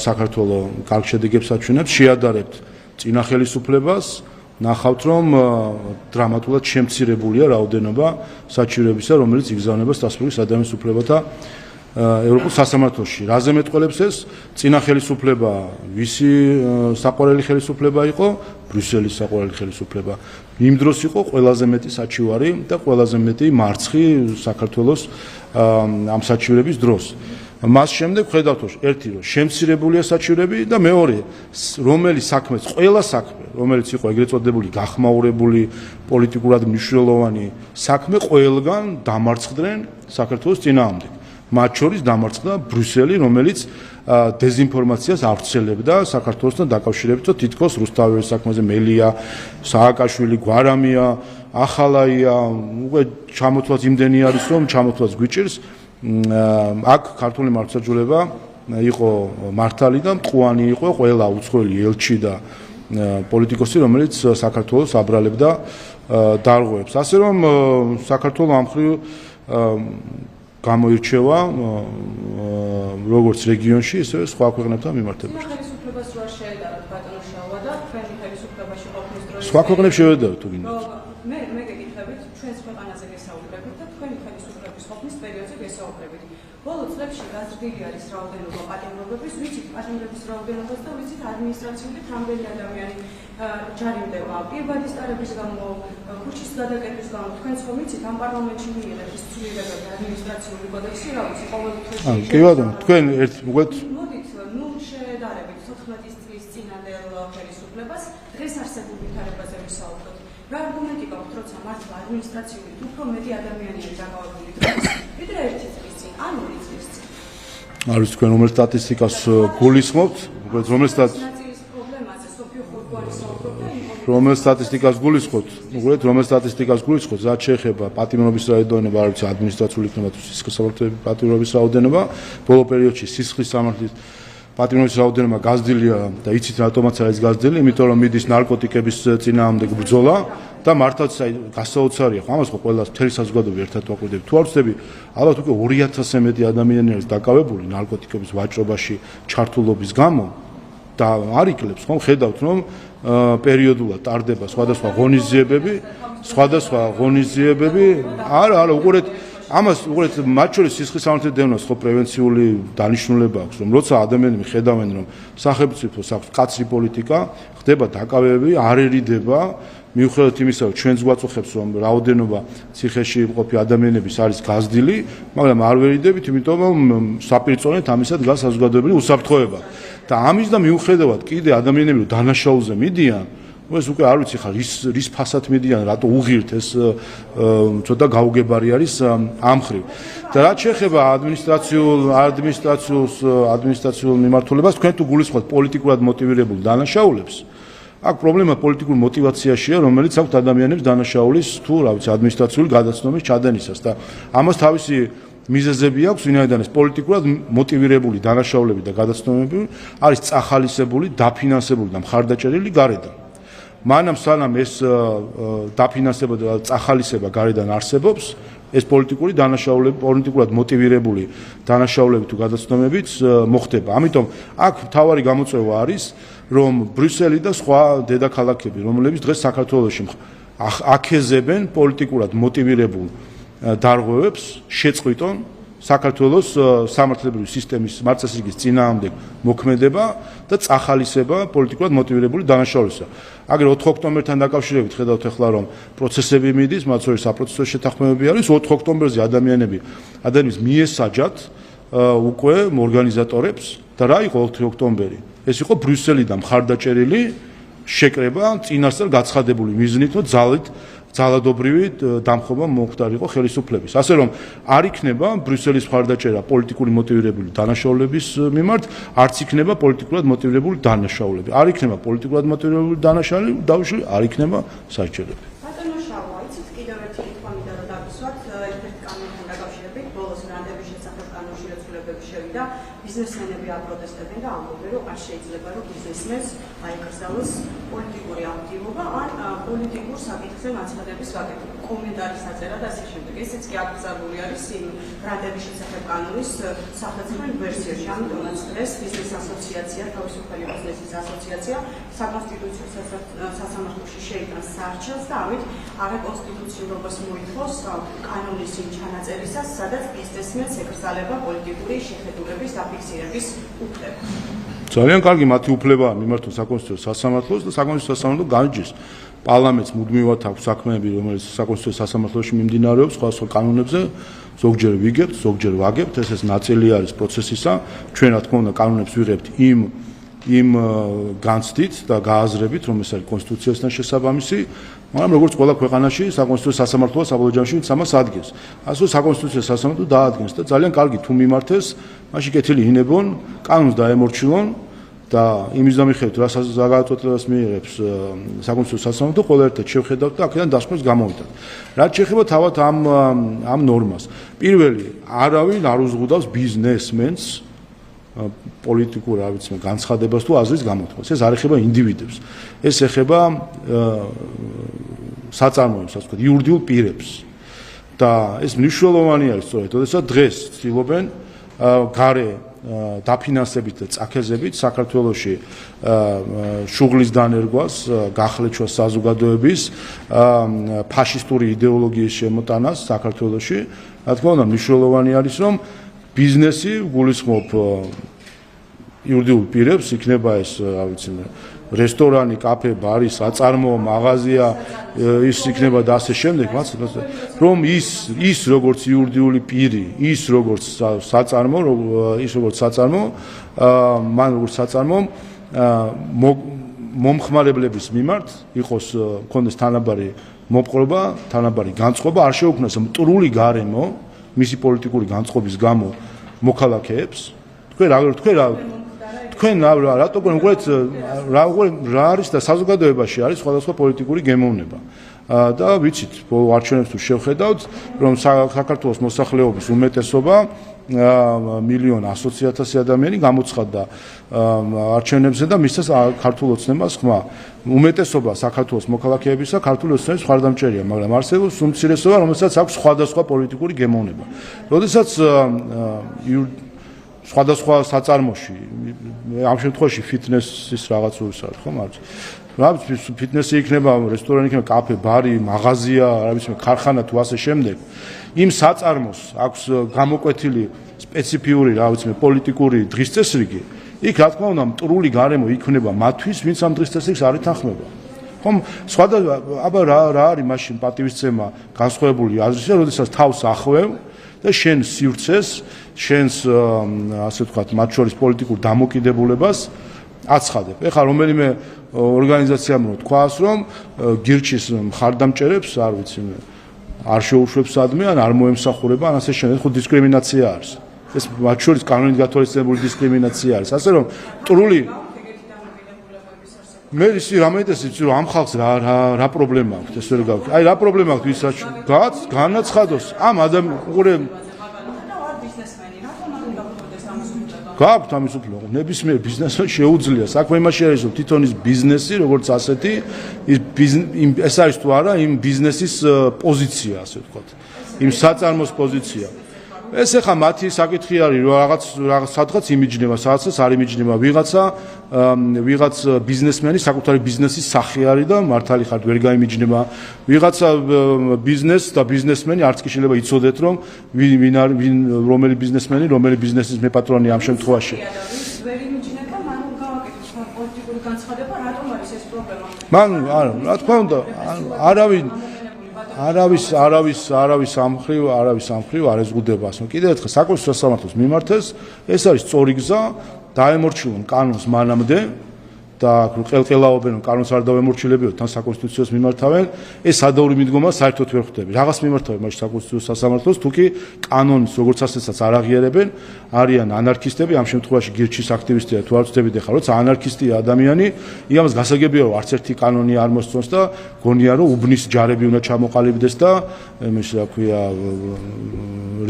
საქართველოს კარგ შედეგებს აჩვენებს შეადარებთ წინა ხელისუფლებას ნახავთ რომ დრამატულად შემცირებულია რაოდენობა საჩივრებისა რომელიც იგზავნება სტრასბურგის ადამიანის უფლებათა ევროპულ სასამართლოში. რაზე მეტყველებს ეს? წინა ხელისუფლება ვისი საყვარელი ხელისუფლება იყო? ბრიუსელის საყვარელი ხელისუფლება. იმ დროს იყო ყველაზე მეტი საჩივარი და ყველაზე მეტი მარცხი საქართველოს ამ საჩივრების დროს. მას შემდეგ ხედავთ ერთი რომ შემცირებულია საჩივრები და მეორე რომელიც საქმეც ყველა საქმე რომელიც იყო ეგრეთ წოდებული გახმაურებული პოლიტიკურად მნიშვნელოვანი საქმე ყველგან დამარცხდნენ საქართველოს წინააღმდეგ. მათ შორის დამარცხდა ბრიუსელი, რომელიც დეზინფორმაციას ავრცელებდა საქართველოსთან დაკავშირებით, თითქოს რუსთაველის საქმეზე მელია, სააკაშვილი, გვარამია, ახალაია, უკვე ჩამოთვლაც იმდენი არის, რომ ჩამოთვლაც გვიჭირს. აქ ქართული მართლმსაჯულება იყო მართალი და მტყუანი იყო ყველა უცხოელი ელჩი და პოლიტიკოსი, რომელიც საქართველოს აბრალებდა დარღვევებს. ასე რომ საქართველოს ამ მხრივ გამოირჩევა როგორც რეგიონში, ისევე სხვა ქვეყნებთან მიმართებაში. ხელისუფლებას რა შეედარათ ბატონო შავა და თქვენი ხელისუფლებაში ყოფნის დროს სხვა ქვეყნებს შევედაროთ თუ გინდათ. მე გეკითხებით ჩვენს ქვეყანაზე გესაუბრებით და თქვენი ხელისუფლების ყოფნის პერიოდზე გესაუბრებით. ბოლო წლებში გაზრდილი არის რაოდენობა პატიმრობების, ვიცით პატიმრების რაოდენობას და ვიცით ადმინისტრაციული რამდენი ადამიანი ჯარიმდება პირბადის ტარების გამო, ქუჩის გადაკეტვის გამო. თქვენც ხომ ვიცით ამ პარლამენტში მიიღეთ ის ცვლილებები ადმინისტრაციული კოდექსი, რა ვიცი ყოველ დღეში. კი ბატონო, თქვენ ერთ მოგეთ მოდით ნუ შეედარებით 14 წლის წინანდელ ხელისუფლებას დღეს არსებულ ვითარებაზე ვისაუბროთ. რა არგუმენტი გაქვთ, როცა მართლა ადმინისტრაციული უფრო მეტი ადამიანია დაკავებული ვიდრე 1 წლის წინ, ან 2 წლის წინ. არის თქვენ რომელ სტატისტიკას გულისხმობთ? რომელ რომელ სტატისტიკას გულისხმობთ? უყურეთ, რომელ სტატისტიკას გულისხმობთ? რაც შეეხება პატიმრობის რაოდენობა, არ ვიცი, ადმინისტრაციული იქნება თუ სისხლის სამართლების პატიმრობის რაოდენობა, ბოლო პერიოდში სისხლის სამართლის პატიმრობის რაოდენობა გაზრდილია და იცით რატომაც არის გაზრდილი, იმიტომ რომ მიდის ნარკოტიკების წინააღმდეგ ბრძოლა და მართლაც გასაოცარია, ხო, ამას ხო ყველა მთელი საზოგადოება ერთად ვაკვირდებით. თუ არ ვწდები, ალბათ უკვე 2000-ზე მეტი ადამიანი არის დაკავებული ნარკოტიკების ვაჭრობაში ჩართულობის გამო და არ იკლებს, ხო, ხედავთ რომ პერიოდულად ტარდება სხვადასხვა ღონისძიებები, არა, უყურეთ ამას უყურეთ მათ შორის სისხლის სამართლის დევნას ხო პრევენციული დანიშნულება აქვს რომ როცა ადამიანები ხედავენ რომ სახელმწიფოს აქვს კაცრი პოლიტიკა ხდება დაკავებები არ ერიდება მიუხედავად იმისა რომ ჩვენს გვაწუხებს რომ რაოდენობა ციხეში მყოფი ადამიანების არის გაზრდილი მაგრამ არ ვერიდებით იმიტომ რომ საპირწონეთ ამისად დგას საზოგადოებრივი უსაფრთხოება და ამის და მიუხედავად კიდე ადამიანები რომ დანაშაულზე მიდიან ეს უკვე არ ვიცი ხარ რის ფასად მიდიან რატო უღირთ ეს ცოტა გაუგებარი არის ამ მხრივ და რაც შეეხება ადმინისტრაციულ მიმართულებას თქვენ თუ გულისხმობთ პოლიტიკურად მოტივირებულ დანაშაულებს აქ პრობლემა პოლიტიკურ მოტივაციაშია რომელიც აქვს ადამიანებს დანაშაულის თუ რა ვიცი ადმინისტრაციული გადაცნობის ჩადენისას და ამას თავისი მიზეზები აქვს, ვინაიდან ეს პოლიტიკურად მოტივირებული დანაშაულები და გადაცნობები არის წახალისებული, დაფინანსებული და მხარდაჭერილი გარედან. მანამ სანამ ეს დაფინანსება და წახალისება გარედან არსებობს, ეს პოლიტიკური დანაშაულები, პოლიტიკურად მოტივირებული დანაშაულები თუ გადაცნობებიც მოხდება. ამიტომ აქ მთავარი გამოწვევა არის, რომ ბრიუსელი და სხვა დედაქალაქები, რომლებიც დღეს საქართველოში აქეზებენ პოლიტიკურად მოტივირებულ დარღვევებს, შეწყვიტონ საქართველოს სამართლებრივი სისტემის მართლმსაჯულის წინააღმდეგ მოქმედება და წახალისება პოლიტიკურად მოტივირებული დანაშაულებისა. აგერ 4 ოქტომბერთან დაკავშირებით ხედავთ ახლა რომ პროცესები მიდის, მათ შორის საპროცესო შეთანხმებები არის, 4 ოქტომბერზე ადამიანებს მიესაჯათ უკვე ორგანიზატორებს და რა იყო 4 ოქტომბერი? ეს იყო ბრიუსელიდან მხარდაჭერილი შეკრება წინასწარ გაცხადებული მიზნით, რომ ძალადობრივი დამხობა მომხდარიყო ხელისუფლების. ასე რომ არ იქნება ბრიუსელის მხარდაჭერა პოლიტიკური მოტივირებული დანაშაულების მიმართ, არც იქნება პოლიტიკურად მოტივირებული დანაშაულები. არ იქნება პოლიტიკურად მოტივირებული დანაშაულები, არ იქნება სასჯელები. ბატონო შალვა, იცით კიდევ ერთი კითხვა მინდა რომ დავისვათ ერთ-ერთ კანონთან დაკავშირებით, ბოლოს რანდების შესახებ კანონში რეგულირებები შევიდა, ბიზნესმენები აპროტესტებენ და ამბობენ, რომ არ შეიძლება რომ ბიზნესმენს აიკრძალოს პოლიტიკური აქტივობა ან პოლიტიკურ საკითხზე მაცხადების გაკეთება. კომენტარის აწერა და ასე შემდეგ. ესეც კი აკრძალული არის იმ რანდების შესახებ კანონის სახელმწიფო ვერსიაში. ამიტომაც დღეს ბიზნეს ასოციაცია, თავისუფალი ბიზნესის ასოციაცია საკონსტიტუციო სასამართლოში შეიტანს საარჩევს და ამით არაკონსტიტუციურობას მოითხოვს კანონის იმ ჩანაწერისას, სადაც ბიზნესმენს ეკრძალება პოლიტიკური შეხედულების დაფიქსირების უფლება. ძალიან კარგი მათი უფლებაა მიმართონ საკონსტიტუციო სასამართლოს და საკონსტიტუციო სასამართლო განჯის პარლამენტს მუდმივად აქვს საქმეები, რომელიც საკონსტიტუციო სასამართლოში მიმდინარეობს სხვადასხვა კანონებზე, ზოგჯერ ვიგებთ, ზოგჯერ ვაგებთ, ეს ნაწილი არის პროცესისა. ჩვენ რა თქმა უნდა კანონებს ვიღებთ იმ განცდით და გააზრებით, რომ ეს არის კონსტიტუციასთან შესაბამისი, მაგრამ როგორც ყველა ქვეყანაში საკონსტიტუციო სასამართლოა საბოლოო ჯამში ამას ადგენს. ასე რომ საკონსტიტუციო სასამართლო დაადგენს და ძალიან კარგი თუ მიმართეს, მაშინ კეთილი ინებონ, კანონს დაემორჩილონ და იმის დამიხედავთ, რა გადაწყვეტილებას მიიღებს საკონსტიტუციო სასამართლო, ყველა ერთად შევხედავთ და აქედან დასკვნებს გამოვიდათ. რაც შეეხება თავად ამ ნორმას. პირველი, არავინ არ უზღუდავს ბიზნესმენს პოლიტიკურ განცხადებას თუ აზრის გამოთქვას. ეს არ ეხება ინდივიდებს. ეს ეხება საწარმოებს, ასე ვთქვათ, იურიდიულ პირებს. და ეს მნიშვნელოვანი არის სწორედ, როდესაც დღეს ცდილობენ გარე დაფინანსებით და წაქეზებით საქართველოში შუღლის დანერგვას, გახლეჩვას საზოგადოების ფაშისტური იდეოლოგიის შემოტანას საქართველოში. რა თქმა უნდა, მნიშვნელოვანი არის, რომ ბიზნესი გულისხმობ იურიდიულ პირებს, იქნება ეს, რა ვიცი, რესტორანი, კაფე, ბარი, საწარმო, მაღაზია, ის იქნება და ასე შემდეგ, რომ ის როგორც იურიდიული პირი, ის როგორც საწარმო, მან როგორც საწარმო მომხმარებლების მიმართ იყოს კონდეს თანაბარი მოპყრობა, თანაბარი განწყობა, არ შეუქმნას მტრული გარემო მისი პოლიტიკური განწყობის გამო მოქალაქეებს. თქვენ რატო გქონდეთ რა არის და საზოგადოებაში არის სხვადასხვა პოლიტიკური გემოვნება. და ვიცით, ბოლო არჩევნებს თუ შევხედავთ, რომ საქართველოს მოსახლეობის უმეტესობა 1,100,000 ადამიანი გამოცხადდა არჩევნებზე და მისცეს ქართულ ოცნებას ხმა. უმეტესობა საქართველოს მოქალაქეებისა ქართული ოცნების მხარდამჭერია, მაგრამ არსებობს უმცირესობა, რომელსაც აქვს სხვადასხვა პოლიტიკური გემოვნება. როდესაც სხვადასხვა საწარმოში, ამ შემთხვევაში ფიტნესის რაღაცურის არის, ხო, მართ. რა ვიცი, ფიტნესი იქნება, რესტორანი იქნება, კაფე, ბარი, მაღაზია, რა ვიცი, ქარხანა თუ ასე შემდეგ. იმ საწარმოს აქვს გამოკვეთილი სპეციფიური, რა ვიცი, პოლიტიკური დღის წესრიგი. იქ რა თქმა უნდა, მტრული გარემო იქნება მათთვის, ვინც ამ დღის წესრიგს არ ეთანხმება. ხომ, აბა რა არის მაშინ პატივისცემა განსხვავებული აზრისა, როდესაც თავს ახვევ და შენ სივრცეს, შენს ასე ვთქვათ, მათ შორის პოლიტიკურ დამოკიდებულებას აცხადებ. ეხლა რომელიმე ორგანიზაციამ თქვას, რომ გირჩის მხარდამჭერებს, არ ვიცი, არ შეუშვებს სადმე, ან არ მოემსახურება, ან ასე შემდეგ, ხო დისკრიმინაცია არის. ეს მათ შორის კანონით გათვალისწინებული დისკრიმინაცია არის. ასე რომ მტრული მე ისი რამეთესი რომ ამ ხალხს რა პრობლემა აქვს, ეს ვერ გავიგე. აი რა პრობლემა აქვს ვისაც განაცხადოს ამ გააქვთ ამის უფლება. ნებისმიერ ბიზნესს შეუძლია. საქმე იმაში არის, რომ თვითონ ის ბიზნესი, როგორც ასეთი, ეს არის თუ არა იმ ბიზნესის პოზიცია, ასე ვთქვათ. იმ საწარმოს პოზიცია. ეს ახლა მათი საკითხი არის, რომ რაღაც სადღაც იმიჯნება, სადღაც არ იმიჯნება ვიღაც ბიზნესმენი საკუთარი ბიზნესის სახე არის და მართალი ხარ ვერ გაიმიჯნება. ვიღაცა ბიზნესს და ბიზნესმენი არც კი შეიძლება იცოდეთ, რომ რომელი ბიზნესმენი, რომელი ბიზნესის მეპატრონი ამ შემთხვევაში. ვერ იმიჯნება, მაგრამ გავაკეთოთ პოლიტიკური განცხადება, რატომ არის ეს პრობლემა? მან არა, რა თქმა უნდა, არავის ამხრივ არ ეზღუდება ასე. კიდევ ერთხელ საკონსტიტუციო სასამართლოს მიმართეს, ეს არის სწორი გზა, დაემორჩილონ კანონს მანამდე და ყელყელაობენ, რომ კანონს არ დავემორჩილებიოთ, თან საკონსტიტუციოს მიმართავენ, ეს სადაური მიდგომა საერთოდ ვერ ხვდები. რაღაც მიმართავენ მაშინ საკონსტიტუციო სასამართლოს, თუკი კანონის როგორც ასეცაც არ აღიარებენ, არიან ანარქისტები, ამ შემთხვევაში გირჩის აქტივისტია, თუ არ ვწდებით ახლა, როცა ანარქისტია ადამიანი, იმას გასაგებია, რომ არც ერთი კანონი არ მოსწონს და გონია, რომ უბნის ჯარები უნდა ჩამოყალიბდეს და იმის რა ქვია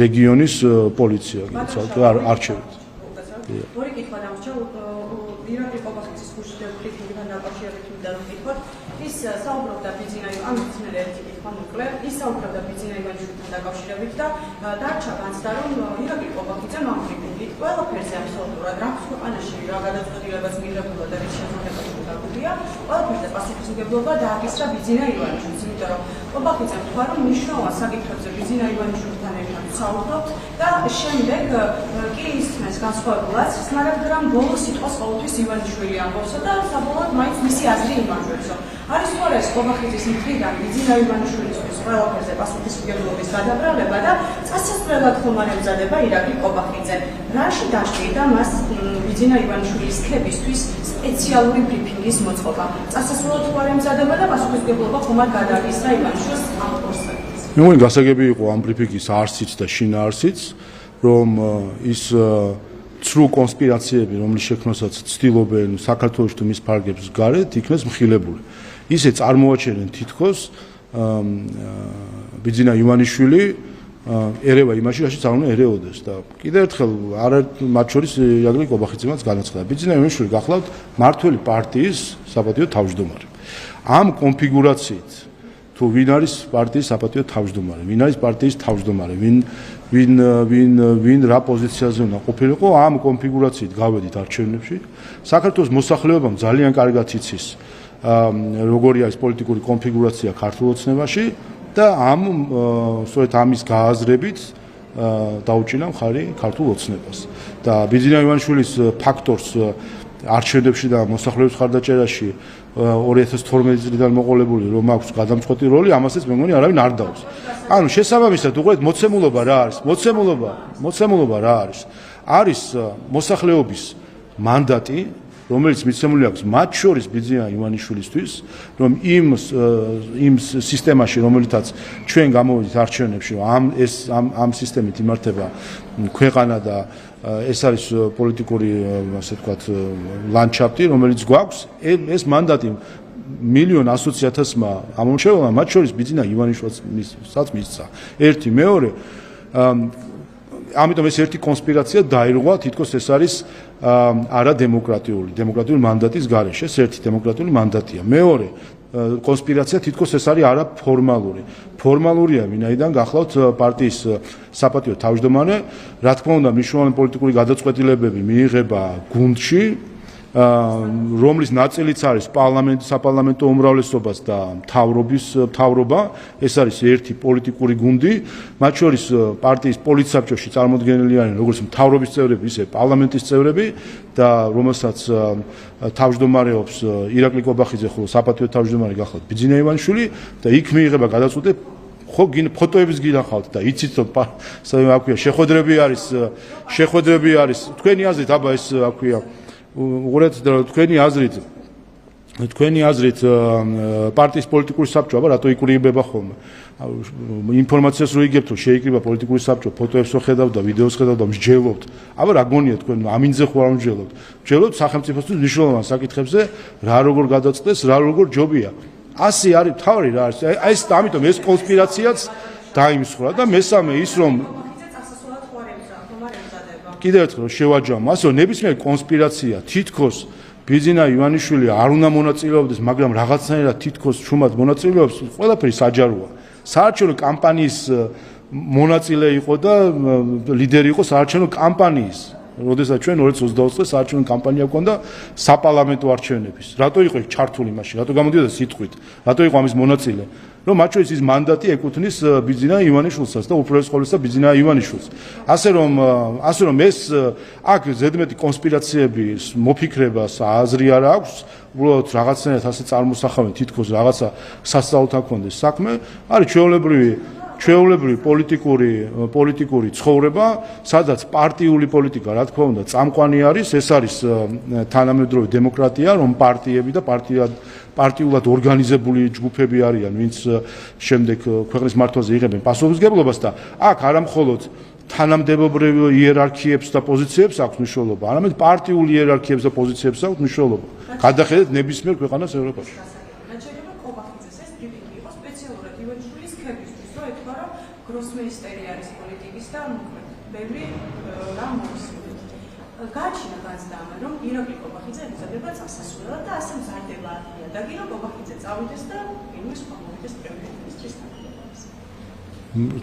რეგიონის პოლიცია ცალკე არჩევით. ორი კითხვა დამრჩა ირაკლი ყობახიძის გუშინდელთან დაკავშირებით მინდა რომ ვკითხოთ ის საუბრობდა ბიზნესмен ერთი კითხვა მოკლედ ის საუბრობდა ბიზნესმენთან დაკავშირებით და დარჩა განცდა რომ ირაკლი ყობახიძე მამრიგით ყველაფერზე აბსოლუტურად რა ქვეყანაში რა გადაწყვეტილებაც მიღებულა და რის შესაძლებლად დაგუგია ყველაფერზე პასუხისმგებლობა დააკისრა ბიზნა ივანიშვილს იმიტომ რომ ყობახიძე თქვა რომ მნიშვნელოვან საკითხებზე ბიზნა ივანიშვილთან ერთად საუბრობთ და შემდეგ კი ისმენს განსხვავებულაც მაგრამ ბოლოს სიტყვას ყოველთვის ივანიშვილი ამბობსა და საბოლოოდ მაინც მისი აზრი იმართებსო არის თუ არა ეს ყობახიძის მხრიდან ბიზნა ივანიშვილისთვის ყველაფერზე პასუხისმგებლობის გადაბრალება და წასასვლელად ხომ არ ემზადება ირაკლი ყობახიძე რაში დაშლიდა მას ბიზნა ივანიშვილის ქებისთვის სპეციალური ბრიფინგის მოწყობა წასასვლელად თუ არ ემზადება და პასუხისმგებლობა ხომ არ გადააკისრა ივანიშვილს ამ პროსპექტს მე მგონი გასაგები იყო ამ ბრიფინგის არსიც და შინაარსიც რომ ის ცრუ კონსპირაციები რომლის შექმნასაც ცდილობენ საქართველოს თუ მის ფარგლებს გარეთ იქნეს მხილებული ისე წარმოაჩენენ თითქოს ბიზნა ივანიშვილი ერევა იმაში რაში წარმონა ერეოდეს და კიდევ ერთხელ მათ შორის ირაკლი ყობახიძემაც განაცხადა ბიზნა ივანიშვილი გახლავთ მართველი პარტიის საპატიო თავმჯდომარე ამ კონფიგურაციით თუ ვინ არის პარტიის საპატიო თავმჯდომარე ვინ არის პარტიის თავმჯდომარე ვინ რა პოზიციაზე უნდა ყოფილიყო ამ კონფიგურაციით გავედით არჩევნებში საქართველოს მოსახლეობამ ძალიან კარგად იცის როგორი არის პოლიტიკური კონფიგურაცია ქართულ ოცნებაში და სწორედ ამის გააზრებით დაუჭინა მხარი ქართულ ოცნებას და ბიზნა ივანიშვილის ფაქტორს არჩევნებში და მოსახლეობის ხარდაჭერაში 2012 წლიდან მოყოლებული რომ აქვს გადამწყვეტი როლი, ამასაც მე მგონი არავინ არ დაობს. ანუ შესაბამისად უყურეთ მოცემულობა რა არის? მოცემულობა რა არის? არის მოსახლეობის მანდატი, რომელიც მიცემული აქვს მათ შორის ბიზნა ივანიშვილისთვის, რომ იმ სისტემაში, რომელიცაც ჩვენ გამოვიდით არჩევნებში, ამ სისტემით იმართება ქვეყანა და ეს არის პოლიტიკური, ასე ვთქვათ, ლანდშაფტი, რომელიც გვაქვს, ეს მანდატი 1,100,000-მა ამომრჩეველმა, მათ შორის ბიზნა ივანიშვილსაც მისცა. ერთი, მეორე, ამიტომ ეს ერთი კონსპირაცია დაირღვა, თითქოს ეს არის არადემოკრატიული მანდატის გარეშე, ეს ერთი დემოკრატიული მანდატია. მეორე, კონსპირაცია თითქოს ეს არის არაფორმალური. ფორმალურია, ვინაიდან გახლავთ პარტიის საპატიო თავმჯდომარე, რა თქმა უნდა, მნიშვნელოვანი პოლიტიკური გადაწყვეტილებები მიიღება გუნდში, რომლის ნაწილიც არის საპარლამენტო უმრავლესობას და მთავრობა, ეს არის ერთი პოლიტიკური გუნდი, მათ შორის პარტიის პოლიტსაბჭოში წარმოდგენილი არიან როგორც მთავრობის წევრები, ისე პარლამენტის წევრები და რომელსაც თავმჯდომარეობს ირაკლი ყობახიძე, ხოლო საპატიო თავმჯდომარე გახლავთ ბიზნა ივანიშვილი და იქ მიიღება გადაწყვეტილება ხო ფოტოების გინახავთ და იცით რომ აქვია შეხვედრები არის თქვენი აზრით აბა ეს აქვია უყურეთ თქვენი აზრით პარტიის პოლიტიკური საბჭო აბა რატო იკრიბება ხოლმე ინფორმაციას რო იგებთ რომ შეიკრიბა პოლიტიკური საბჭო ფოტოებს რო ხედავთ და ვიდეოს ხედავთ და მსჯელობთ აბა რა გონია თქვენ ამინძე ხო არ მსჯელობთ სახელმწიფოსთვის მნიშვნელოვან საკითხებზე რა როგორ გადაწყვეტს რა როგორ ჯობია ასე არის თავი რა არის ეს ამიტომ ეს კონსპირაციაც დაიმსხვრა და მესამე ის რომ კიდევ ერთხელ შევაჯამო, ასე რომ ნებისმიერი კონსპირაცია თითქოს ბიძინა ივანიშვილი არ უნდა მონაწილეობდეს, მაგრამ რაღაცნაირად თითქოს ჩუმად მონაწილეობს, ყველაფერი საჯაროა. საარჩევნო კამპანიის მონაწილე იყო და ლიდერი იყო საარჩევნო კამპანიის. როდესაც ჩვენ 2020 წელს საარჩევნო კამპანია გვქონდა საპარლამენტო არჩევნების. რატო იყო იქ ჩართული მაშინ? რატო გამოდიოდა სიტყვით? რატო იყო ამის მონაწილე? რომ მათ შორის ის მანდატი ეკუთვნის ბიძინა ივანიშვილსაც და უპირველეს ყოვლისა ბიძინა ივანიშვილს. ასე რომ ეს აქ ზედმეტი კონსპირაციების მოფიქრებას აზრი არ აქვს, უბრალოდ რაღაცნაირად ასე წარმოსახავენ თითქოს რაღაცა სასწაულთან კონდეს საქმე, არის ჩვეულებრივი პოლიტიკური ცხოვრება, სადაც პარტიული პოლიტიკა, რა თქმა უნდა, წამყვანი არის, ეს არის თანამედროვე დემოკრატია, რომ პარტიები და პარტიულად ორგანიზებული ჯგუფები არიან, ვინც შემდეგ ქვეყნის მართვაზე იღებენ პასუხისმგებლობას და აქ არამხოლოდ თანამდებობრივ იერარქიებს და პოზიციებს აქვს მნიშვნელობა, არამედ პარტიულ იერარქიებს და პოზიციებს აქვს მნიშვნელობა. გადახედეთ ნებისმიერ ქვეყანას ევროპაში. გროსმეისტერი არის პოლიტიკის და ბევრი რამ მოსულით. გაჩინა განცდამა, რომ ირაკლი კობახიძე ემზადება წასასვლელად და ასე მზარდება იადაგი, რომ კობახიძე წავიდეს და იმის მომოვიდეს პრემიერ-მინისტრის თანამდებობას.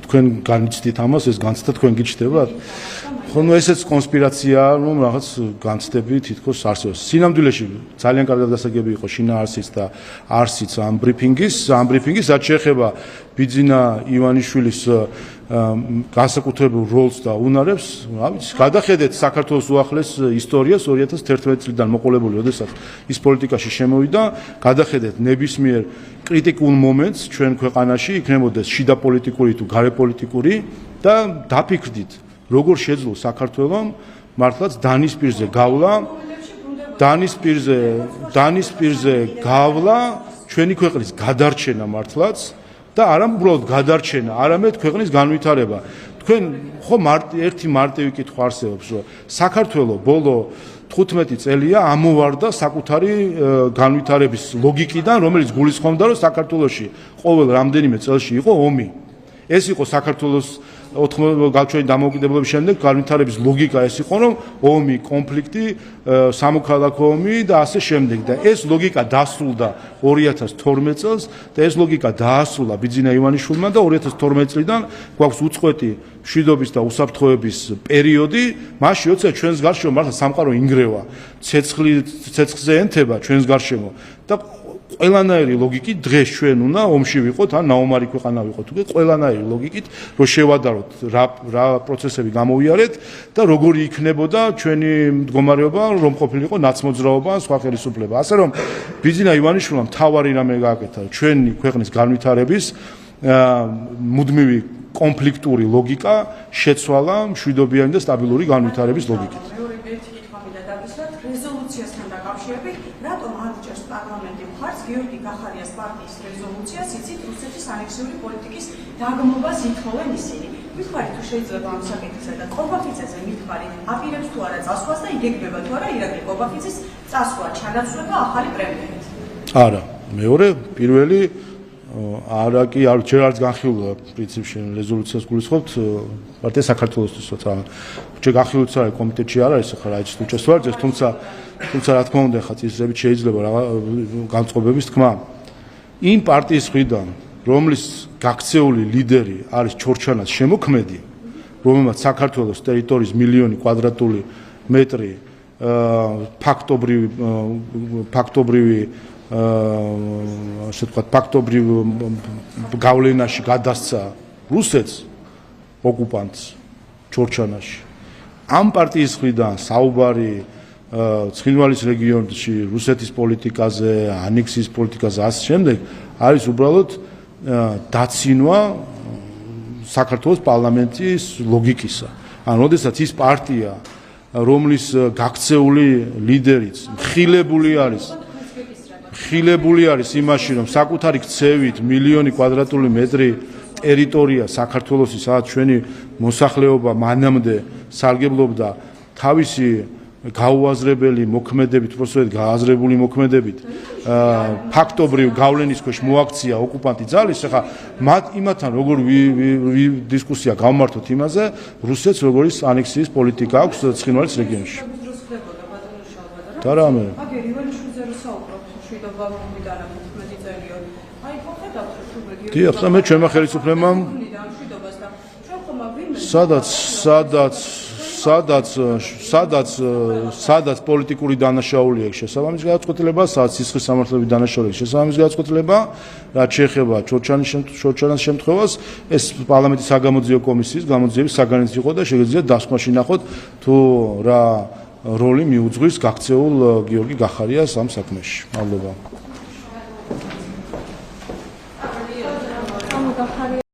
თქვენ განიცდით ამას, ეს განცდა თქვენ გიჩნდებათ? ხო, ესეც კონსპირაციაა, რომ რაღაც განცდები თითქოს არსებობს. სინამდვილეში ძალიან კარგად გასაგები იყო შინაარსიც და არსიც ამ ბრიფინგის, რაც შეეხება ბიძინა ივანიშვილის განსაკუთრებულ როლს და უნარებს, რა ვიცი, გადახედეთ საქართველოს უახლეს ისტორიას 2011 წლიდან მოყოლებული, როდესაც ის პოლიტიკაში შემოვიდა, გადახედეთ ნებისმიერ კრიტიკულ მომენტს ჩვენ ქვეყანაში, იქნებოდეს შიდა პოლიტიკური თუ გარე პოლიტიკური და დაფიქრდით, როგორ შეძლო საქართველოს მართლაც დანის პირზე გავლა ჩვენი ქვეყნის გადარჩენა მართლაც და არა უბრალოდ გადარჩენა, არამედ ქვეყნის განვითარება. თქვენ ხო ერთი მარტივი კითხვა არსებობს, რომ საქართველოს ბოლო 15 წელია ამოვარდა საკუთარი განვითარების ლოგიკიდან, რომელიც გულისხმობდა, რომ საქართველოში ყოველ რამდენიმე წელში იყო ომი. ეს იყო საქართველოს 80 დამოუკიდებლობის შემდეგ განვითარების ლოგიკა ეს იყო, რომ ომი, კონფლიქტი, სამოქალაქო ომი და ასე შემდეგ. და ეს ლოგიკა დასრულდა 2012 წელს და ეს ლოგიკა დაასრულა ბიძინა ივანიშვილმა და 2012 წლიდან გვაქვს უწყვეტი მშვიდობის და უსაფრთხოების პერიოდი. მაშინ როცა ჩვენს გარშემო მართლა სამყარო ინგრევა, ცეცხლზე ენთება ჩვენს გარშემო და ყველანაირი ლოგიკით დღეს ჩვენ უნდა ომში ვიყოთ, ან ნაომარი ქვეყანა ვიყოთ, უკვე ყველანაირი ლოგიკით რომ შევადაროთ რა პროცესები გამოვიარეთ და როგორი იქნებოდა ჩვენი მდგომარეობა, რომ ყოფილიყო ნაცმოძრაობა ან სხვა ხელისუფლება. ასე რომ ბიძინა ივანიშვილმა მთავარი რამე გააკეთა ჩვენი ქვეყნის განვითარების მუდმივი კონფლიქტური ლოგიკა შეცვალა მშვიდობიანი და სტაბილური განვითარების ლოგიკით. რეზოლუციასთან დაკავშირებით, რატომ არ უჭერს პარლამენტი მხარს გიორგი გახარიას პარტიის რეზოლუციას, იცით რუსეთის ანექსიური პოლიტიკის დაგმობას ითხოვენ ისინი. მithvari თუ შეიძლება ამ საკითხზე და კობახიძეზე მithvari აპირებს თუ არა წასვლას და იგეგმება თუ არა ირაკლი კობახიძის წასვლა, ჩანაცვლება ახალი პრემიერით? არა, მეორე, პირველი არა კი არ ჯერ არც განხილულა პრინციპში რეზოლუციას გულისხმობთ პარტია საქართველოსთვის თორსა ჯერ განხილულიც არის კომიტეტში არ არის ახლა რაიც უჭერს ვარჯეს თუმცა რა თქმა უნდა ხა წესრებით შეიძლება რა განწყობების თქმა იმ პარტიის მხრიდან რომლის გაქცეული ლიდერი არის ჩორჩანას შემოქმედი რომელმაც საქართველოს ტერიტორიის მილიონი კვადრატული მეტრი ფაქტობრივი ასე ვთქვათ, ფაქტობრივ გავლენაში გადასცა რუსეთს ოკუპანტს ჩორჩანაში. ამ პარტიის მხრიდან საუბარი ცხინვალის რეგიონში რუსეთის პოლიტიკაზე, ანექსიის პოლიტიკაზე ასე შემდეგ არის უბრალოდ დაცინვა საქართველოს პარლამენტის ლოგიკისა. ან როდესაც ის პარტია, რომლის გაქცეული ლიდერიც ხილებული არის იმაში, რომ საკუთარი ქცევით მილიონი კვადრატული მეტრი ტერიტორია საქართველოსი, სადაც ჩვენი მოსახლეობა მანამდე სარგებლობდა თავისი გაუაზრებელი მოქმედებით, უბრალოდ გააზრებული მოქმედებით ფაქტობრივ გავლენის ქვეშ მოაქცია ოკუპანტი ძალის, ახლა იმათთან როგორ დისკუსია გავმართოთ იმაზე, რუსეთს როგორი ანექსიის პოლიტიკა აქვს ცხინვალის რეგიონში. და რამე? აგერ ივანიშვილზე რო საუბრობთ, მშვიდობა მომდან 15 წელია. აი, ხო ხედავთ, რომ რეგიონი დიახ, და მე ჩვენმა ხელისუფლებამ მშვიდობას და ჩვენ ხომ ვინმე სადაც პოლიტიკური დანაშაული აქვს შესაბამის გადაწყვეტილება, სადაც სისხლის სამართლების დანაშაული აქვს შესაბამის გადაწყვეტილება, რაც შეეხება ჩორჩანას შემთხვევას, ეს პარლამენტის საგამოძიებო კომისიის გამოძიების საგანიც იყო და შეგიძლიათ დასკვნაში ნახოთ თუ რა როლი მიუძღვის გაქცეულ გიორგი გახარიას ამ საქმეში. მადლობა.